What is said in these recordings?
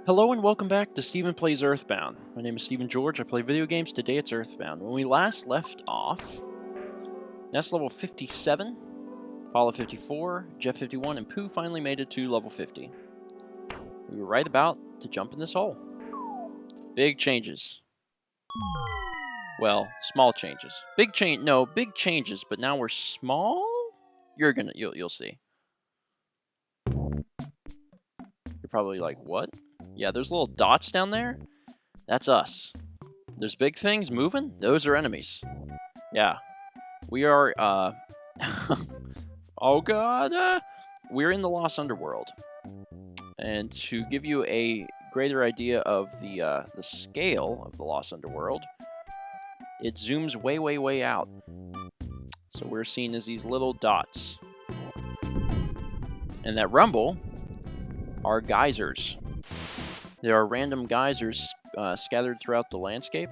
Hello and welcome back to Stephen Plays Earthbound. My name is Stephen George. I play video games. Today it's Earthbound. When we last left off, Ness level 57, Paula 54, Jeff 51, and Pooh finally made it to level 50. We were right about to jump in this hole. Big changes. Well, small changes. Big changes, but now we're small? You'll see. You're probably like, what? Yeah, those little dots down there, that's us. There's big things moving, those are enemies. Yeah. We are, oh god! We're in the Lost Underworld. And to give you a greater idea of the scale of the Lost Underworld, it zooms way, way, way out. So we're seen as these little dots. And that rumble are geysers. There are random geysers scattered throughout the landscape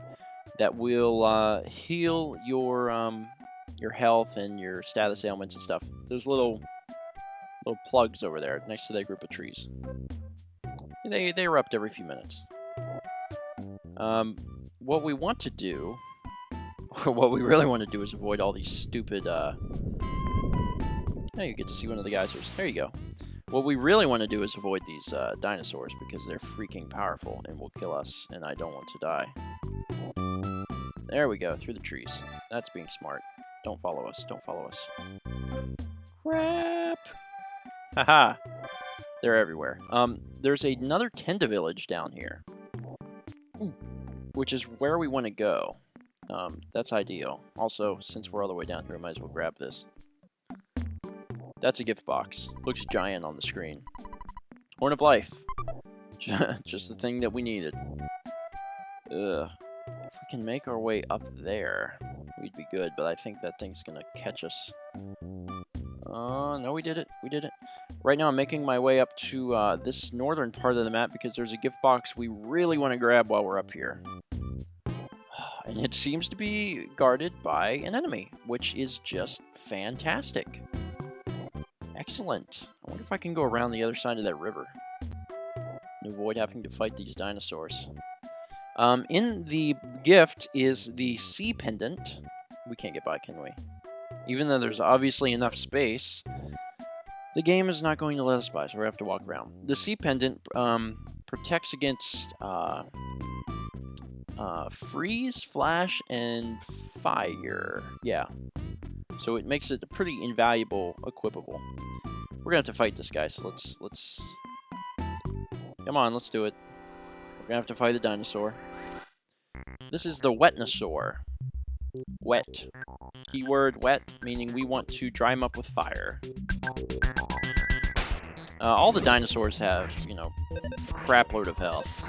that will heal your health and your status ailments and stuff. There's little plugs over there next to that group of trees. They erupt every few minutes. What we want to do, or what we really want to do, is avoid all these stupid. Now you get to see one of the geysers. There you go. What we really want to do is avoid these dinosaurs because they're freaking powerful and will kill us, and I don't want to die. There we go, through the trees. That's being smart. Don't follow us, don't follow us. Crap! Haha! They're everywhere. There's another Tenda Village down here, which is where we want to go. That's ideal. Also, since we're all the way down here, I might as well grab this. That's a gift box. Looks giant on the screen. Horn of Life. Just the thing that we needed. Ugh. If we can make our way up there, we'd be good, but I think that thing's gonna catch us. No, we did it. We did it. Right now I'm making my way up to this northern part of the map because there's a gift box we really want to grab while we're up here. And it seems to be guarded by an enemy, which is just fantastic. Excellent. I wonder if I can go around the other side of that river and avoid having to fight these dinosaurs. In the gift is the sea pendant. We can't get by, can we? Even though there's obviously enough space, the game is not going to let us by, so we have to walk around. The sea pendant protects against freeze, flash, and fire. Yeah. So it makes it a pretty invaluable equipable. We're gonna have to fight this guy, so let's come on, let's do it. We're gonna have to fight the dinosaur. This is the Wetnosaur. Wet. Keyword wet, meaning we want to dry him up with fire. All the dinosaurs have, you know, a crap load of health.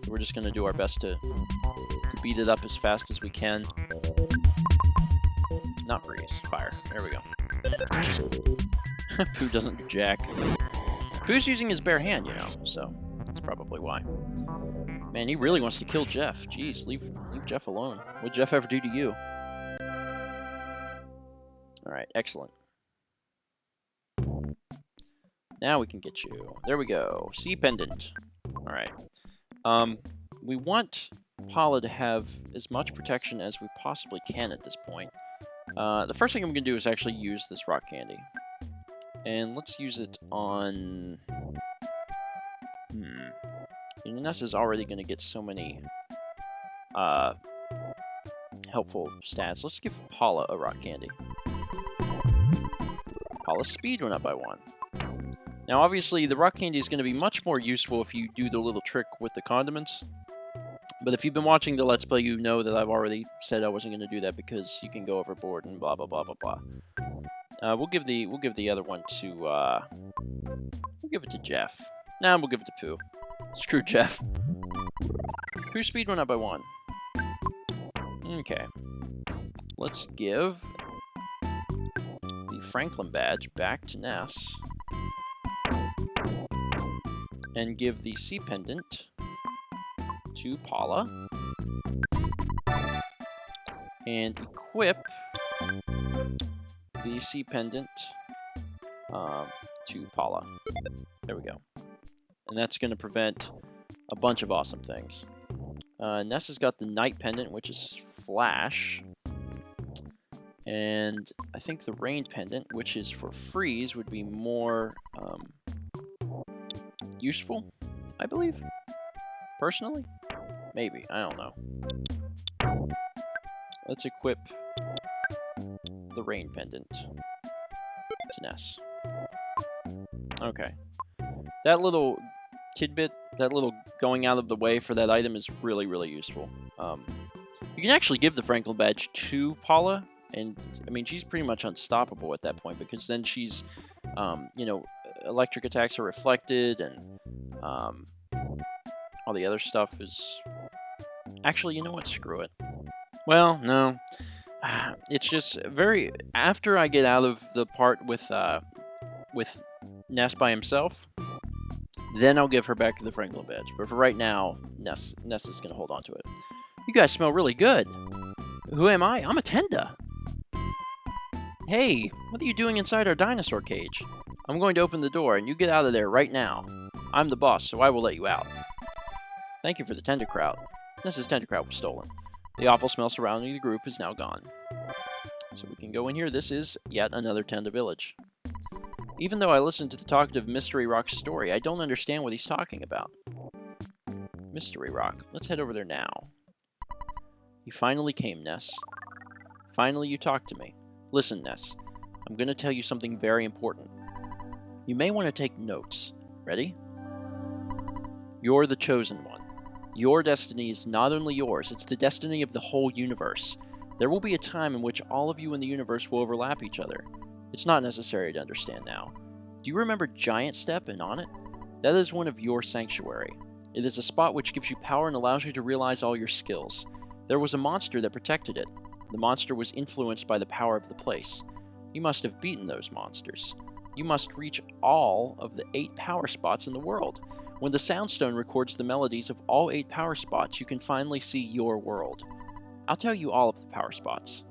We're just gonna do our best to beat it up as fast as we can. Not freeze. Fire. There we go. Pooh doesn't do jack. Pooh's using his bare hand, you know, so that's probably why. Man, he really wants to kill Jeff. Jeez, leave Jeff alone. What'd Jeff ever do to you? Alright, excellent. Now we can get you. There we go. Sea pendant. Alright. We want Paula to have as much protection as we possibly can at this point. The first thing I'm going to do is actually use this rock candy. And let's use it on... Ness is already going to get so many helpful stats. Let's give Paula a rock candy. Paula's speed went up by 1. Now obviously the rock candy is going to be much more useful if you do the little trick with the condiments. But if you've been watching the Let's Play, you know that I've already said I wasn't going to do that because you can go overboard and blah blah blah blah blah. We'll give the other one to we'll give it to Jeff. Nah, we'll give it to Pooh. Screw Jeff. Pooh's speed went up by 1. Okay. Let's give the Franklin badge back to Ness. And give the sea pendant to Paula. And equip the sea pendant to Paula. There we go. and that's going to prevent a bunch of awesome things. Ness has got the Night Pendant, which is Flash. And I think the Rain Pendant, which is for Freeze, would be more useful, I believe. Personally? Maybe. I don't know. Let's equip the Rain Pendant to Ness. Okay. That little tidbit, that little going out of the way for that item is really, really useful. You can actually give the Franklin badge to Paula, and I mean, she's pretty much unstoppable at that point, because then she's, you know, electric attacks are reflected, and all the other stuff is... Actually, you know what? Screw it. Well, no. It's just very... After I get out of the part with Ness by himself, then I'll give her back to the Franklin badge. But for right now, Ness is going to hold on to it. You guys smell really good. Who am I? I'm a Tenda. Hey, what are you doing inside our dinosaur cage? I'm going to open the door, and you get out of there right now. I'm the boss, so I will let you out. Thank you for the Tenda Kraut. Ness's Tenda Kraut was stolen. The awful smell surrounding the group is now gone. So we can go in here. This is yet another Tenda Village. Even though I listened to the talkative Mystery Rock's story, I don't understand what he's talking about. Mystery Rock. Let's head over there now. You finally came, Ness. Finally you talked to me. Listen, Ness. I'm going to tell you something very important. You may want to take notes. Ready? You're the chosen one. Your destiny is not only yours, it's the destiny of the whole universe. There will be a time in which all of you in the universe will overlap each other. It's not necessary to understand now. Do you remember Giant Step and On It? That is one of your sanctuary. It is a spot which gives you power and allows you to realize all your skills. There was a monster that protected it. The monster was influenced by the power of the place. You must have beaten those monsters. You must reach all of the 8 power spots in the world. When the Soundstone records the melodies of all 8 power spots, you can finally see your world. I'll tell you all of the power spots.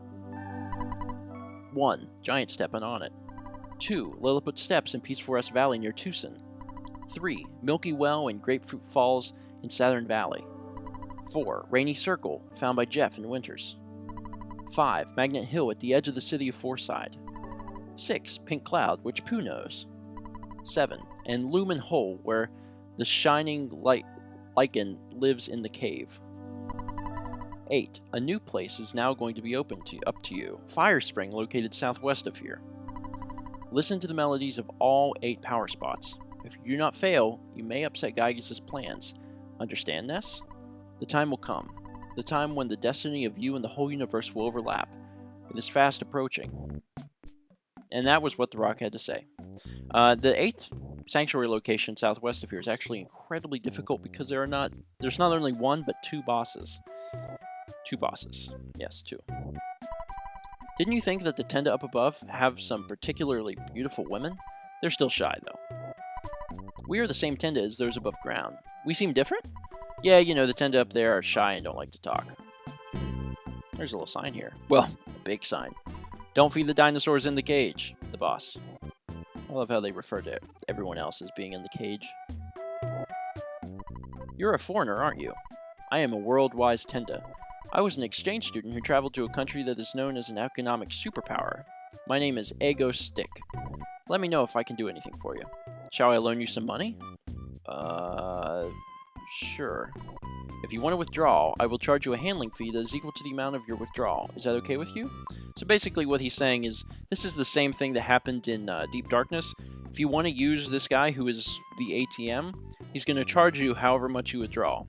1. Giant Step and On It. 2. Lilliput Steps in Peaceful Rest Valley near Tucson. 3. Milky Well and Grapefruit Falls in Saturn Valley. 4. Rainy Circle, found by Jeff in Winters. 5. Magnet Hill at the edge of the city of Fourside. 6. Pink Cloud, which Pooh knows. 7. And Lumen Hole, where the shining lichen lives in the cave. 8. A new place is now going to be up to you. Fire Spring, located southwest of here. Listen to the melodies of all 8 power spots. If you do not fail, you may upset Gygus' plans. Understand, Ness? The time will come. The time when the destiny of you and the whole universe will overlap. It is fast approaching. And that was what the Rock had to say. The 8th sanctuary location southwest of here is actually incredibly difficult because there's not only 1, but 2 bosses. 2 bosses. Yes, 2. Didn't you think that the Tenda up above have some particularly beautiful women? They're still shy, though. We are the same Tenda as those above ground. We seem different? Yeah, you know, the Tenda up there are shy and don't like to talk. There's a little sign here. Well, a big sign. Don't feed the dinosaurs in the cage, the boss. I love how they refer to everyone else as being in the cage. You're a foreigner, aren't you? I am a world-wise Tenda. I was an exchange student who traveled to a country that is known as an economic superpower. My name is Ego Stick. Let me know if I can do anything for you. Shall I loan you some money? Sure. If you want to withdraw, I will charge you a handling fee that is equal to the amount of your withdrawal. Is that okay with you? So basically what he's saying is, this is the same thing that happened in Deep Darkness. If you want to use this guy who is the ATM, he's going to charge you however much you withdraw.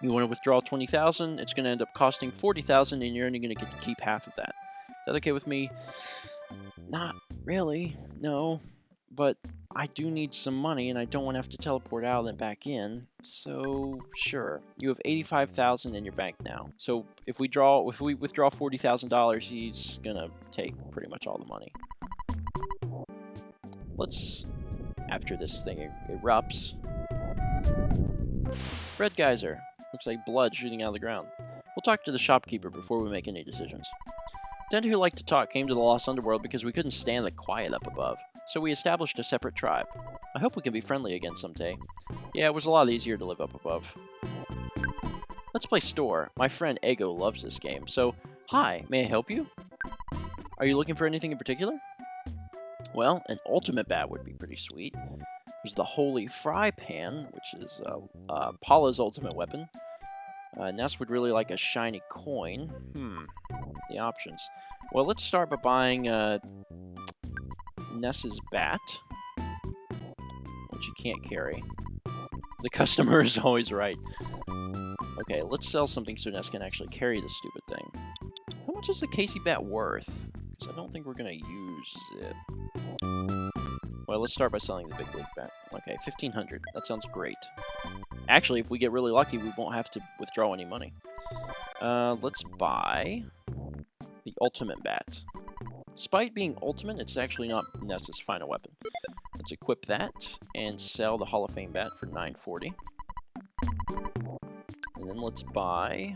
You want to withdraw 20,000, it's going to end up costing 40,000, and you're only going to get to keep half of that. Is that okay with me? Not really, no. But I do need some money, and I don't want to have to teleport out and back in. So, sure. You have 85,000 in your bank now. So if we withdraw $40,000, he's going to take pretty much all the money. Let's, after this thing erupts. Red geyser. Looks like blood shooting out of the ground. We'll talk to the shopkeeper before we make any decisions. Tenda who liked to talk came to the Lost Underworld because we couldn't stand the quiet up above. So we established a separate tribe. I hope we can be friendly again someday. Yeah, it was a lot easier to live up above. Let's play store. My friend Ego loves this game. So, hi, may I help you? Are you looking for anything in particular? Well, an ultimate bat would be pretty sweet. There's the Holy Fry Pan, which is Paula's ultimate weapon. Ness would really like a shiny coin. The options. Well, let's start by buying Ness's bat, which you can't carry. The customer is always right. Okay, let's sell something so Ness can actually carry this stupid thing. How much is the Casey bat worth? Because I don't think we're going to use it. Well, let's start by selling the big league bat. Okay, 1,500. That sounds great. Actually, if we get really lucky, we won't have to withdraw any money. Let's buy the ultimate bat. Despite being ultimate, it's actually not Ness's final weapon. Let's equip that and sell the Hall of Fame bat for 940. And then let's buy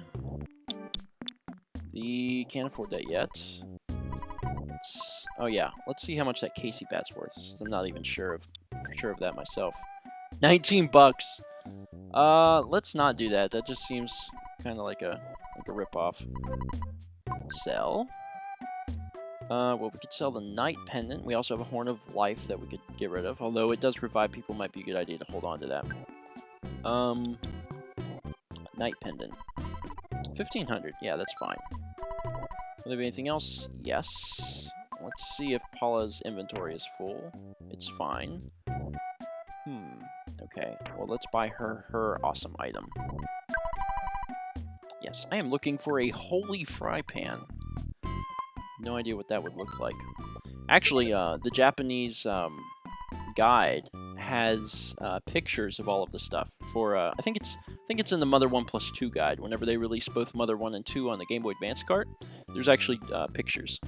the... Can't afford that yet. Oh yeah, let's see how much that Casey bat's worth. I'm not even sure of that myself. 19 bucks. Let's not do that. That just seems kind of like a rip-off. Sell. Well, we could sell the Knight Pendant. We also have a Horn of Life that we could get rid of. Although it does revive people, might be a good idea to hold on to that. Knight Pendant. 1,500. Yeah, that's fine. Will there be anything else? Yes. Let's see if Paula's inventory is full. It's fine. Okay. Well, let's buy her awesome item. Yes, I am looking for a Holy Fry Pan. No idea what that would look like. Actually, the Japanese guide has pictures of all of the stuff. For I think it's in the Mother 1+2 guide. Whenever they release both Mother 1 and 2 on the Game Boy Advance cart, there's actually pictures.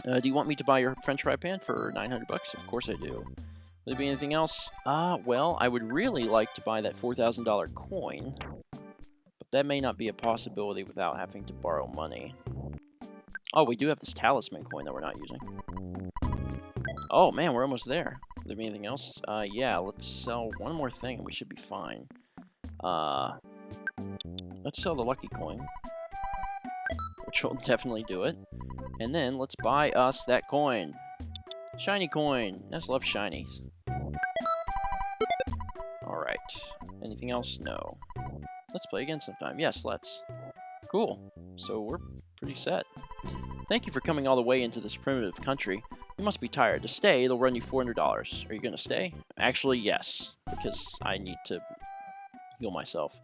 Do you want me to buy your French fry pan for 900 bucks? Of course I do. Will there be anything else? Well, I would really like to buy that $4,000 coin, but that may not be a possibility without having to borrow money. Oh, we do have this talisman coin that we're not using. Oh man, we're almost there. Will there be anything else? Yeah, let's sell one more thing and we should be fine. Let's sell the lucky coin, which will definitely do it. And then let's buy us that coin. Shiny coin. Ness loves shinies. Alright. Anything else? No. Let's play again sometime. Yes, let's. Cool. So we're pretty set. Thank you for coming all the way into this primitive country. You must be tired. To stay, they'll run you $400. Are you going to stay? Actually, yes. Because I need to heal myself.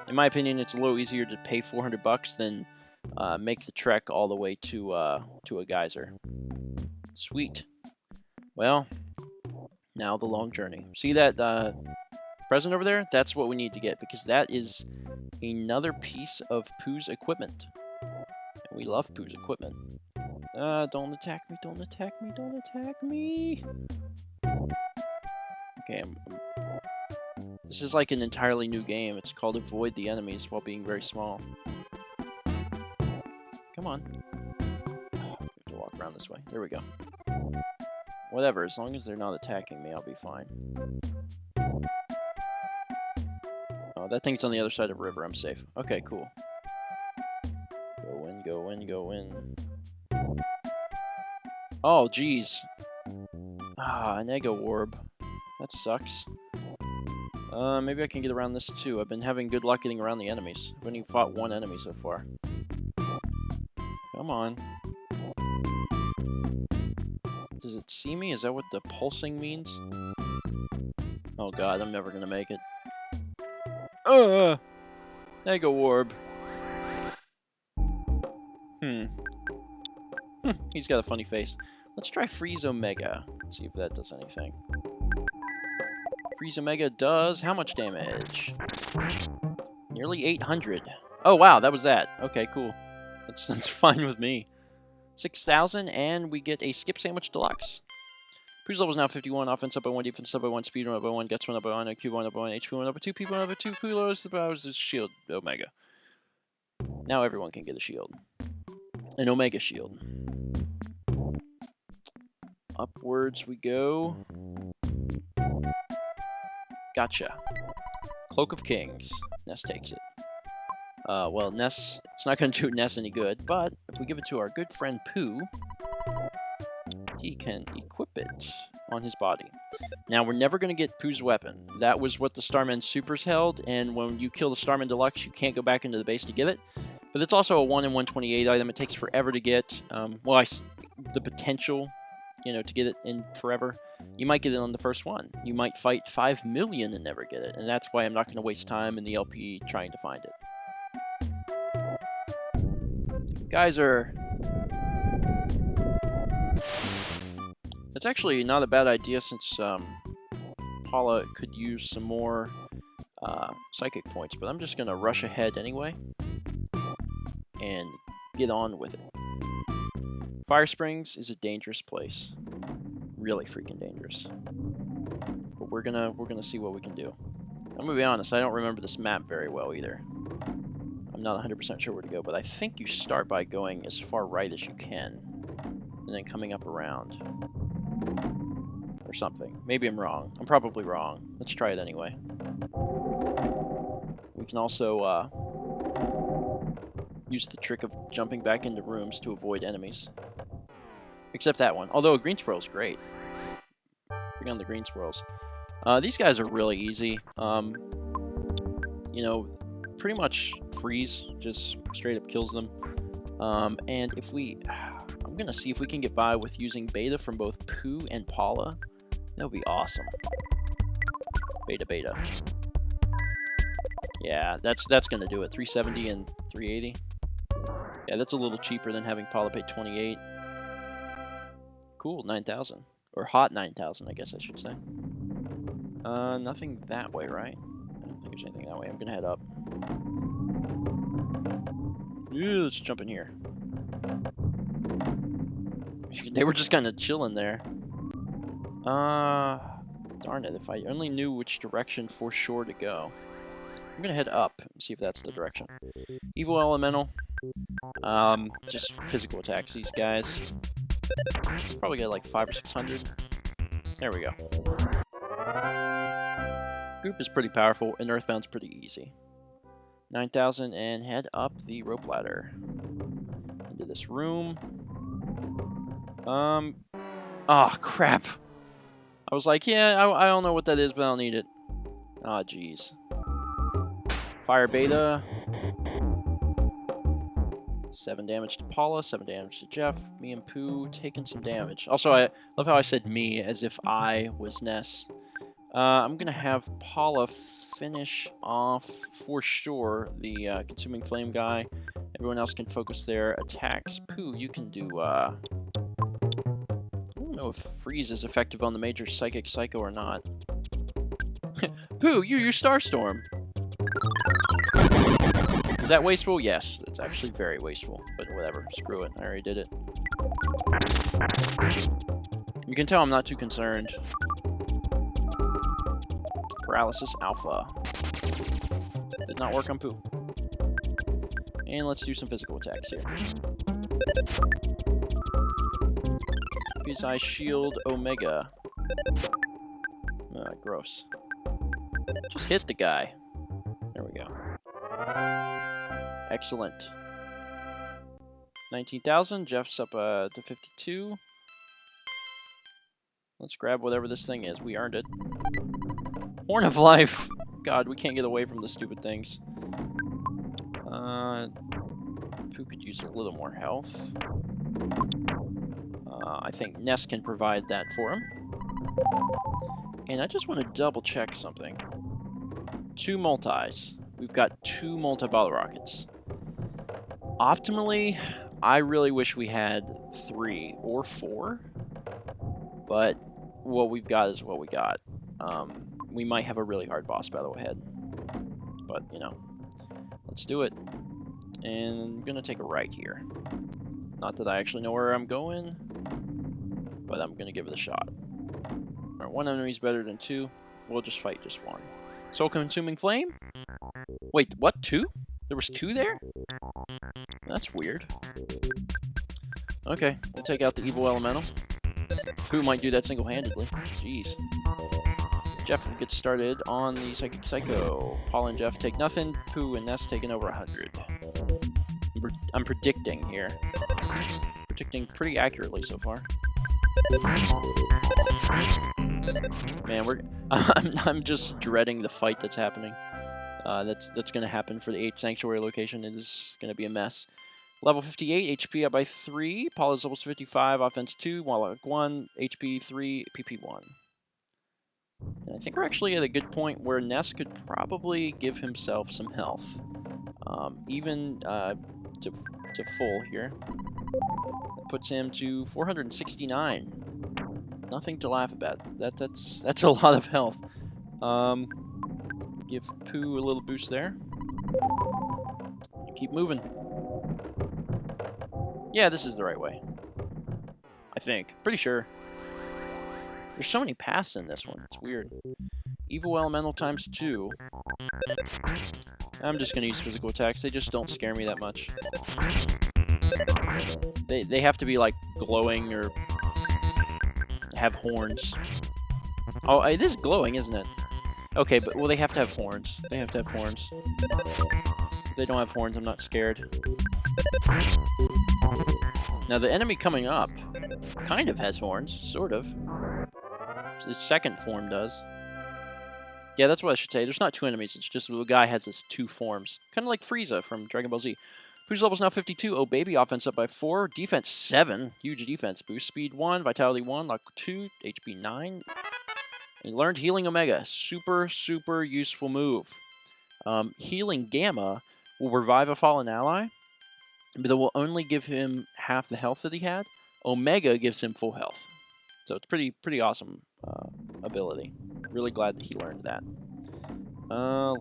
In my opinion, it's a little easier to pay 400 bucks than make the trek all the way to a geyser. Sweet. Well, now the long journey. See that present over there? That's what we need to get, because that is another piece of Pooh's equipment. And we love Pooh's equipment. Don't attack me, don't attack me, don't attack me! Okay, this is like an entirely new game. It's called Avoid the Enemies while being very small. Come on. Oh, we have to walk around this way. There we go. Whatever, as long as they're not attacking me, I'll be fine. Oh, that thing's on the other side of the river. I'm safe. Okay, cool. Go in, go in, go in. Oh, jeez. Ah, an Ego Orb. That sucks. Maybe I can get around this too. I've been having good luck getting around the enemies. I've only fought one enemy so far. Come on. Does it see me? Is that what the pulsing means? Oh god, I'm never gonna make it. Ego Orb. He's got a funny face. Let's try Freeze Omega. See if that does anything. Freeze Omega does how much damage? Nearly 800. Oh wow, that was that. Okay, cool. That's fine with me. 6,000, and we get a Skip Sandwich Deluxe. Pooh's level is now 51. Offense up by 1, defense up by 1, speed 1 up by 1, guts 1 up by 1, IQ 1 up by 1, HP 1 up by 2, P 1 up by 2, Pooh lowers the powers of Shield Omega. Now everyone can get a shield. An Omega Shield. Upwards we go. Gotcha. Cloak of Kings. Ness takes it. Well, Ness, it's not going to do Ness any good, but if we give it to our good friend Pooh, he can equip it on his body. Now, we're never going to get Pooh's weapon. That was what the Starman Supers held, and when you kill the Starman Deluxe, you can't go back into the base to get it. But it's also a 1 in 128 item. It takes forever to get. The potential, you know, to get it in forever. You might get it on the first one. You might fight 5 million and never get it, and that's why I'm not going to waste time in the LP trying to find it. Geyser. That's actually not a bad idea since Paula could use some more psychic points, but I'm just going to rush ahead anyway and get on with it. Fire Springs is a dangerous place. Really freaking dangerous. But we're gonna see what we can do. I'm gonna be honest, I don't remember this map very well either. I'm not 100% sure where to go, but I think you start by going as far right as you can, and then coming up around. Or something. Maybe I'm wrong. I'm probably wrong. Let's try it anyway. We can also use the trick of jumping back into rooms to avoid enemies. Except that one. Although a green squirrel's great. Bring on the green squirrels. These guys are really easy. You know, pretty much freeze just straight up kills them. And if we... I'm gonna see if we can get by with using beta from both Pooh and Paula. That would be awesome. Beta. Yeah, that's gonna do it. 370 and 380. Yeah, that's a little cheaper than having Paula pay 28. Cool, 9,000. Or hot 9,000, I guess I should say. Nothing that way, right? I don't think there's anything that way. I'm gonna head up. Ooh, let's jump in here. They were just kind of chilling there. Darn it, if I only knew which direction for sure to go. I'm gonna head up and see if that's the direction. Evil Elemental. Just physical attacks, these guys. Probably get like 500 or 600. There we go. Group is pretty powerful, and Earthbound's pretty easy. 9,000, and head up the rope ladder. Into this room. Oh, crap. I was like, yeah, I don't know what that is, but I don't need it. Ah, jeez. Fire beta. 7 damage to Paula, 7 damage to Jeff. Me and Pooh taking some damage. Also, I love how I said me as if I was Ness. I'm going to have Paula finish off, for sure, the Consuming Flame guy. Everyone else can focus their attacks. Pooh, you can do... I don't know if Freeze is effective on the Major Psychic Psycho or not. Pooh, you use Starstorm! Is that wasteful? Yes, it's actually very wasteful, but whatever. Screw it. I already did it. You can tell I'm not too concerned. Paralysis Alpha. Did not work on Pooh. And let's do some physical attacks here. Peace Eye Shield Omega. Gross. Just hit the guy. There we go. Excellent. 19,000. Jeff's up to 52. Let's grab whatever this thing is. We earned it. Horn of Life. God, we can't get away from the stupid things. Who could use a little more health? I think Ness can provide that for him. And I just want to double check something. 2 multis. We've got 2 multi-bottle rockets. Optimally, I really wish we had 3 or 4. But what we've got is what we got. We might have a really hard boss battle ahead. But, you know, let's do it. And I'm going to take a right here. Not that I actually know where I'm going, but I'm going to give it a shot. Alright, 1 enemy is better than 2. We'll just fight just 1. Soul Consuming Flame? Wait, what? 2? There was 2 there? That's weird. Okay, we'll take out the Evil Elemental. Pooh might do that single-handedly. Jeez. Jeff gets started on the Psychic Psycho. Paul and Jeff take nothing. Pooh and Ness taking over 100. I'm predicting here. Predicting pretty accurately so far. Man, I'm just dreading the fight that's happening. That's going to happen for the 8th Sanctuary location. It is going to be a mess. Level 58, HP up by 3. Paul is level 55, offense 2, Warlock 1, HP 3, PP 1. And I think we're actually at a good point where Ness could probably give himself some health. Even to full here. That puts him to 469. Nothing to laugh about. That's a lot of health. Give Pooh a little boost there. Keep moving. Yeah, this is the right way. I think. Pretty sure. There's so many paths in this one. It's weird. Evil Elemental times 2. I'm just going to use physical attacks. They just don't scare me that much. They have to be, like, glowing or have horns. Oh, it is glowing, isn't it? Okay, but, well, they have to have horns. They have to have horns. If they don't have horns, I'm not scared. Now, the enemy coming up kind of has horns, sort of. His second form does. Yeah, that's what I should say. There's not 2 enemies, it's just the guy has his 2 forms. Kind of like Frieza from Dragon Ball Z. Pooh's level's now 52. Oh, baby, offense up by 4. Defense 7. Huge defense boost. Speed 1, Vitality 1, Luck 2, HP 9. He learned Healing Omega. Super, super useful move. Healing Gamma will revive a fallen ally, but it will only give him half the health that he had. Omega gives him full health. So it's pretty awesome ability. Really glad that he learned that.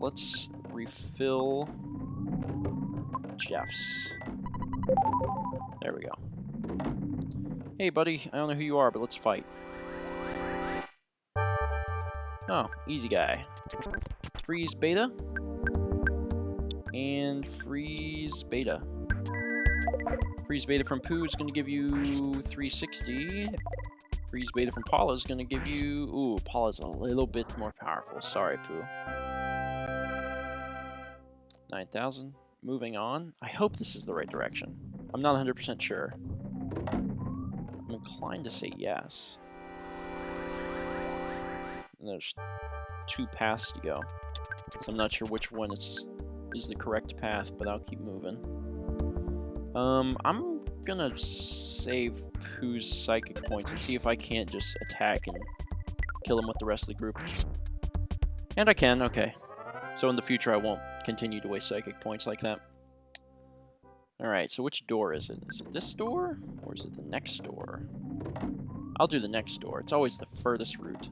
Let's refill Jeff's. There we go. Hey, buddy. I don't know who you are, but let's fight. Oh, easy guy. Freeze Beta. And Freeze Beta. Freeze Beta from Pooh is going to give you 360. Freeze Beta from Paula is going to give you... Ooh, Paula's a little bit more powerful. Sorry, Pooh. 9,000. Moving on. I hope this is the right direction. I'm not 100% sure. I'm inclined to say yes. And there's 2 paths to go. So I'm not sure which one is the correct path, but I'll keep moving. I'm gonna save Pooh's psychic points and see if I can't just attack and kill him with the rest of the group. And I can, okay. So in the future I won't continue to waste psychic points like that. Alright, so which door is it? Is it this door? Or is it the next door? I'll do the next door. It's always the furthest route.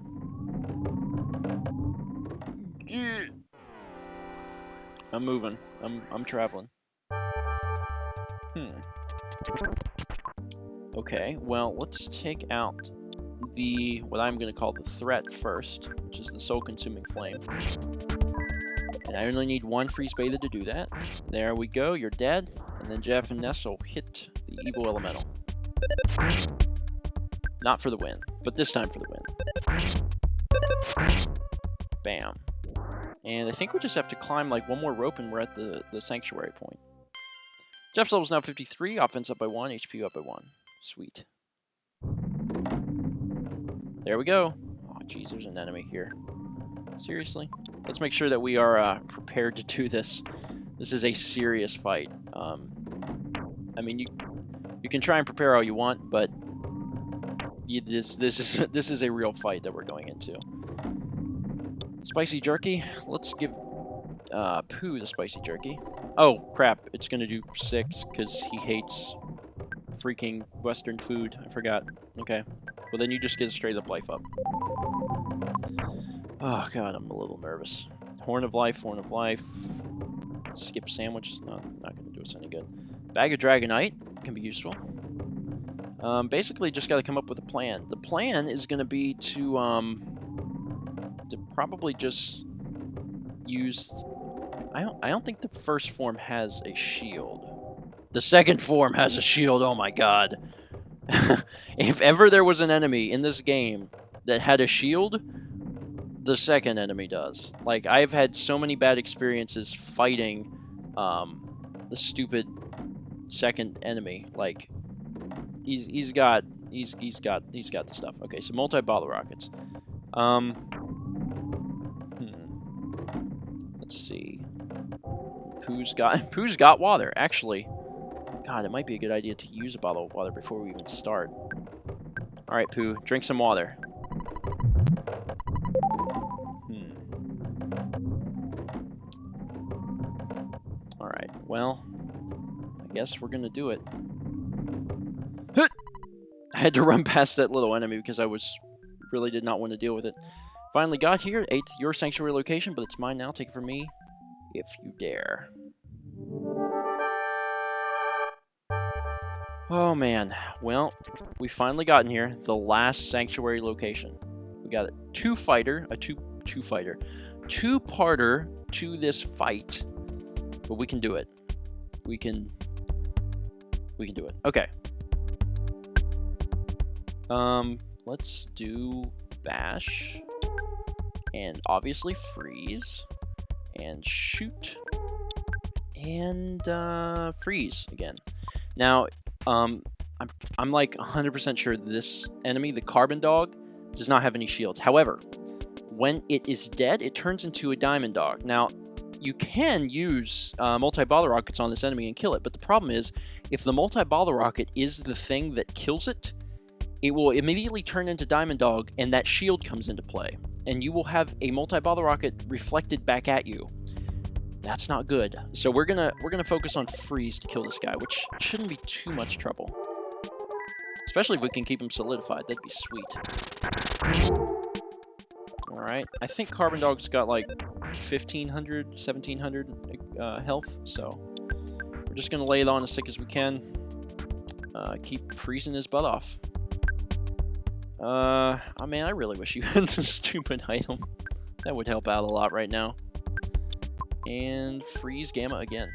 I'm moving. I'm traveling. Okay, well, let's take out the, what I'm going to call the threat first, which is the soul-consuming flame. And I only need 1 Freeze Beta to do that. There we go, you're dead. And then Jeff and Ness will hit the evil elemental. Not for the win, but this time for the win. Bam. And I think we just have to climb like 1 more rope and we're at the sanctuary point. Jeff's level's now 53, offense up by 1, HP up by 1. Sweet. There we go. Oh, jeez, there's an enemy here. Seriously? Let's make sure that we are prepared to do this. This is a serious fight. I mean, you can try and prepare all you want, but this is a real fight that we're going into. Spicy jerky. Let's give Pooh the spicy jerky. Oh, crap. It's going to do 6 because he hates freaking Western food. I forgot. Okay. Well, then you just get a straight-up life up. Oh, God, I'm a little nervous. Horn of Life, Horn of Life. Skip Sandwich is not going to do us any good. Bag of Dragonite can be useful. Basically, just got to come up with a plan. The plan is going to be to probably just use... I don't think the first form has a shield. The second form has a shield, oh my god. If ever there was an enemy in this game that had a shield, the second enemy does. Like, I've had so many bad experiences fighting the stupid second enemy. Like, he's got the stuff. Okay, so multi-bottle rockets. Let's see. Pooh's got water. Actually, God, it might be a good idea to use a bottle of water before we even start. All right, Pooh, drink some water. All right. Well, I guess we're gonna do it. I had to run past that little enemy because I really did not want to deal with it. Finally got here, ate your sanctuary location, but it's mine now. Take it from me, if you dare. Oh man, well, we finally gotten here. The last sanctuary location. We got a two-parter to this fight, but we can do it. We can do it. Okay. Let's do bash, and obviously freeze, and shoot, and freeze again. Now, I'm like 100% sure this enemy, the Carbon Dog, does not have any shields. However, when it is dead, it turns into a Diamond Dog. Now, you can use multi-bottle rockets on this enemy and kill it, but the problem is, if the multi-bottle rocket is the thing that kills it, it will immediately turn into Diamond Dog, and that shield comes into play, and you will have a multi-bottle rocket reflected back at you. That's not good. So we're gonna focus on freeze to kill this guy, which shouldn't be too much trouble. Especially if we can keep him solidified, that'd be sweet. Alright, I think Carbon Dog's got like 1,500, 1,700 health, so we're just gonna lay it on as thick as we can. Keep freezing his butt off. Oh man, I really wish you had this stupid item. That would help out a lot right now. And freeze Gamma again.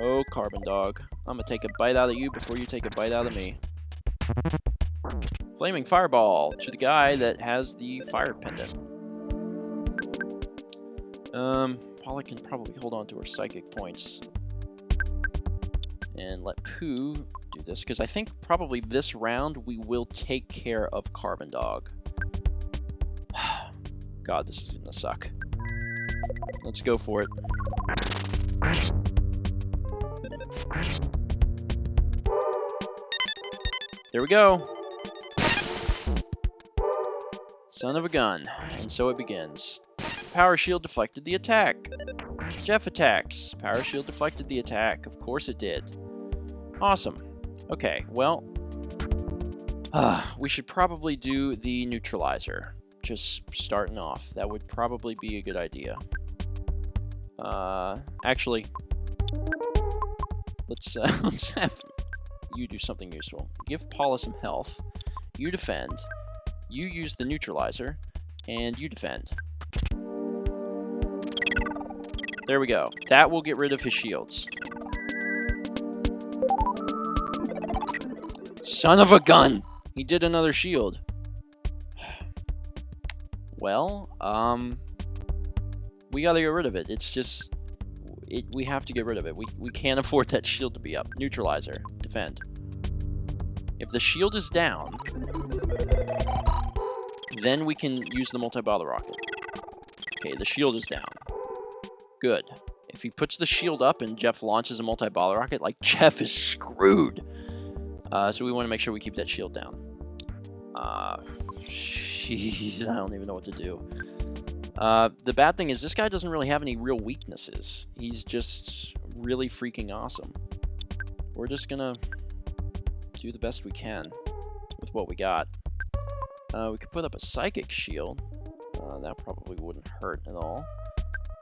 Oh, Carbon Dog. I'm gonna take a bite out of you before you take a bite out of me. Flaming Fireball to the guy that has the fire pendant. Paula can probably hold on to her psychic points. And let Pooh do this, because I think probably this round we will take care of Carbon Dog. God, this is gonna suck. Let's go for it. There we go. Son of a gun. And so it begins. Power shield deflected the attack. Jeff attacks. Power shield deflected the attack. Of course it did. Awesome. Okay, well, we should probably do the neutralizer. Just starting off. That would probably be a good idea. Actually, let's have you do something useful. Give Paula some health. You defend. You use the neutralizer, and you defend. There we go. That will get rid of his shields. Son of a gun! He did another shield. Well, we gotta get rid of it. It's just... we have to get rid of it. We can't afford that shield to be up. Neutralizer. Defend. If the shield is down, then we can use the multi-bottle rocket. Okay, the shield is down. Good. If he puts the shield up and Jeff launches a multi-bottle rocket, like, Jeff is screwed! So we want to make sure we keep that shield down. Jeez, I don't even know what to do. The bad thing is this guy doesn't really have any real weaknesses. He's just really freaking awesome. We're just gonna do the best we can with what we got. We could put up a psychic shield. That probably wouldn't hurt at all.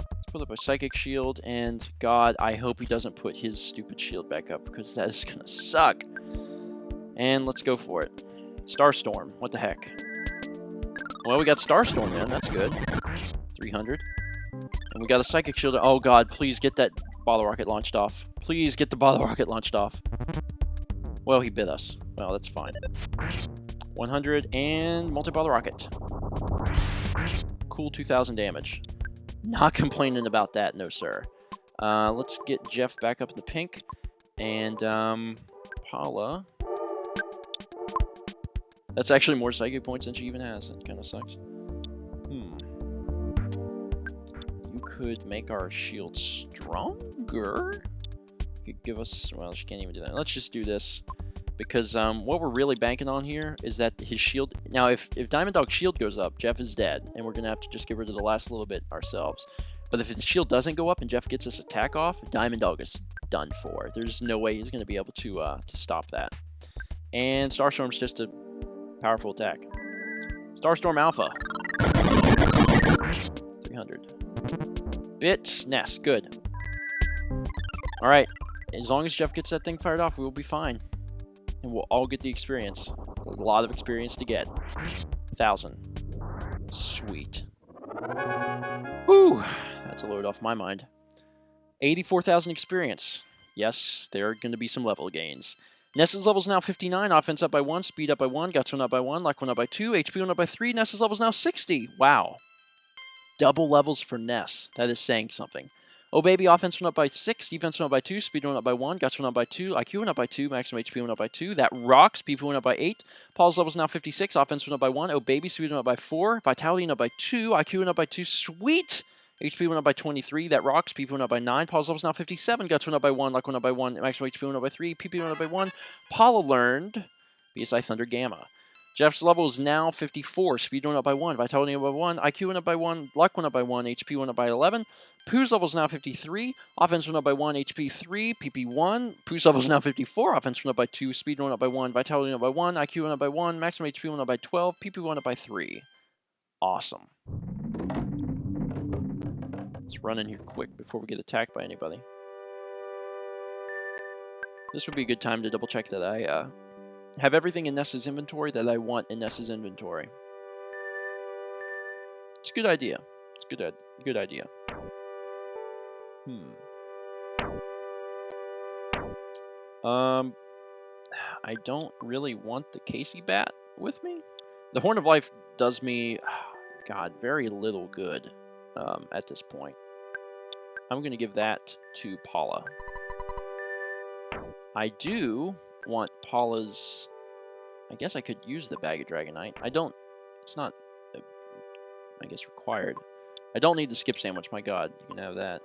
Let's put up a psychic shield, and God, I hope he doesn't put his stupid shield back up, because that is gonna suck. And let's go for it. Starstorm, what the heck? Well, we got Starstorm in, that's good. 300. And we got a psychic shield. Oh God, please get that Bottle rocket launched off. Please get the bottle rocket launched off. Well, he bit us. Well, that's fine. 100 and multi-bottle rocket. Cool 2,000 damage. Not complaining about that, no sir. Let's get Jeff back up in the pink. And, Paula. That's actually more psychic points than she even has. It kind of sucks. You could make our shield stronger? Could give us... Well, she can't even do that. Let's just do this. Because what we're really banking on here is that his shield... Now, if Diamond Dog's shield goes up, Jeff is dead. And we're going to have to just get rid of the last little bit ourselves. But if his shield doesn't go up and Jeff gets his attack off, Diamond Dog is done for. There's no way he's going to be able to stop that. And Starstorm's just a powerful attack. Starstorm Alpha. 300. Bit. Ness. Good. Alright. As long as Jeff gets that thing fired off, we will be fine. And we'll all get the experience. A lot of experience to get. 1,000. Sweet. Whew. That's a load off my mind. 84,000 experience. Yes, there are going to be some level gains. Ness's level is now 59, offense up by 1, speed up by 1, guts went up by 1, luck went up by 2, HP went up by 3, Ness's level is now 60. Wow. Double levels for Ness. That is saying something. Oh baby, offense went up by 6, defense went up by 2, speed went up by 1, guts went up by 2, IQ went up by 2, maximum HP went up by 2, that rocks, PP went up by 8, Paul's level is now 56, offense went up by 1, oh baby, speed went up by 4, vitality went up by 2, IQ went up by 2, sweet! HP went up by 23, that rocks, PP went up by 9, Paul's level is now 57, guts went up by 1, luck went up by 1, maximum HP went up by 3, PP went up by 1, Paula learned BSI Thunder Gamma. Jeff's level is now 54, speed went up by 1, vitality went up by 1, IQ went up by 1, luck went up by 1, HP went up by 11, Pooh's level is now 53, offense went up by 1, HP 3, PP 1, Pooh's level is now 54, offense went up by 2, speed went up by 1, vitality went up by 1, IQ went up by 1, maximum HP went up by 12, PP went up by 3. Awesome. Let's run in here quick before we get attacked by anybody. This would be a good time to double check that I have everything in Ness's inventory that I want in Ness's inventory. It's a good idea. It's a good idea. I don't really want the Casey bat with me. The Horn of Life does me, God, very little good at this point. I'm going to give that to Paula. I do want Paula's... I guess I could use the Bag of Dragonite. I don't... It's not, I guess, required. I don't need the skip sandwich, my god. You can have that.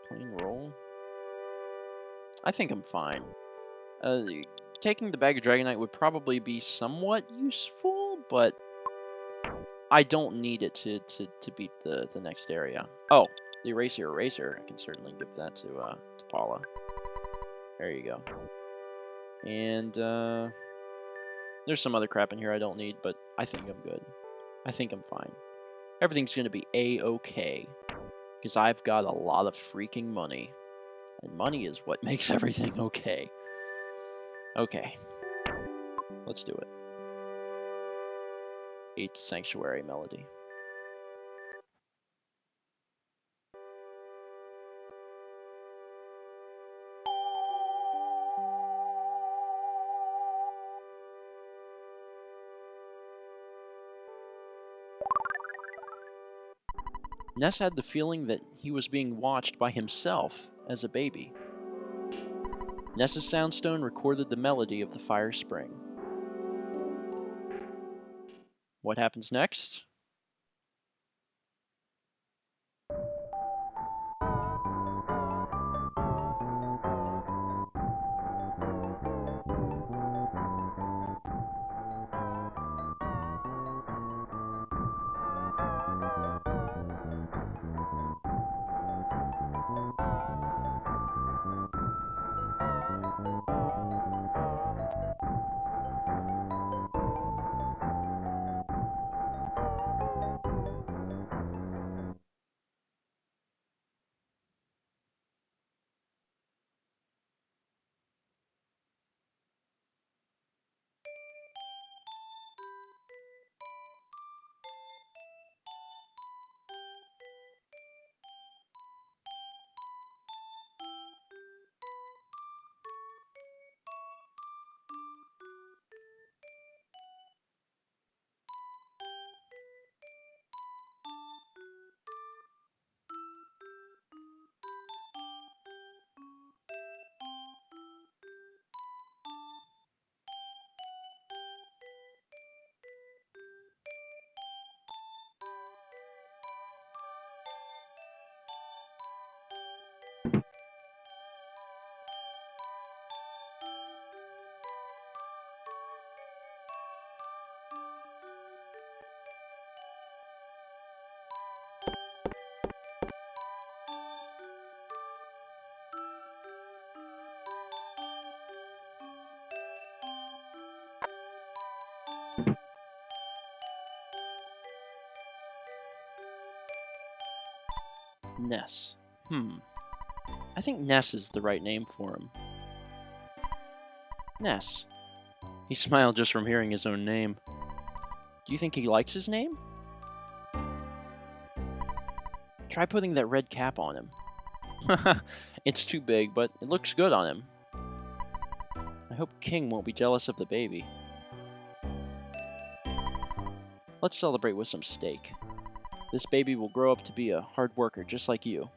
Plain roll? I think I'm fine. Taking the Bag of Dragonite would probably be somewhat useful, but I don't need it to beat the next area. Oh, the Eraser. I can certainly give that to Paula. There you go. And there's some other crap in here I don't need, but I think I'm good. I think I'm fine. Everything's going to be A-okay, because I've got a lot of freaking money. And money is what makes everything okay. Okay. Let's do it. 8th Sanctuary Melody. Ness had the feeling that he was being watched by himself as a baby. Ness's soundstone recorded the melody of the fire spring. What happens next? Ness. I think Ness is the right name for him. Ness. He smiled just from hearing his own name. Do you think he likes his name? Try putting that red cap on him. It's too big, but it looks good on him. I hope King won't be jealous of the baby. Let's celebrate with some steak. This baby will grow up to be a hard worker just like you.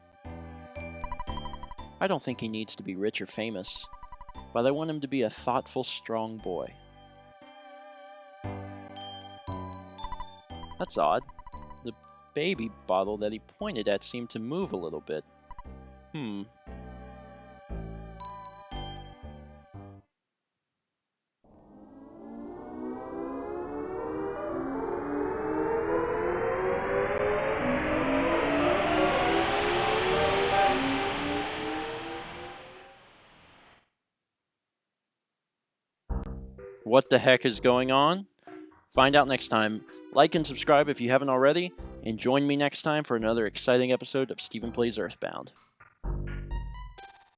I don't think he needs to be rich or famous, but I want him to be a thoughtful, strong boy. That's odd. The baby bottle that he pointed at seemed to move a little bit. What the heck is going on? Find out next time. Like and subscribe if you haven't already, and join me next time for another exciting episode of StephenPlays Earthbound.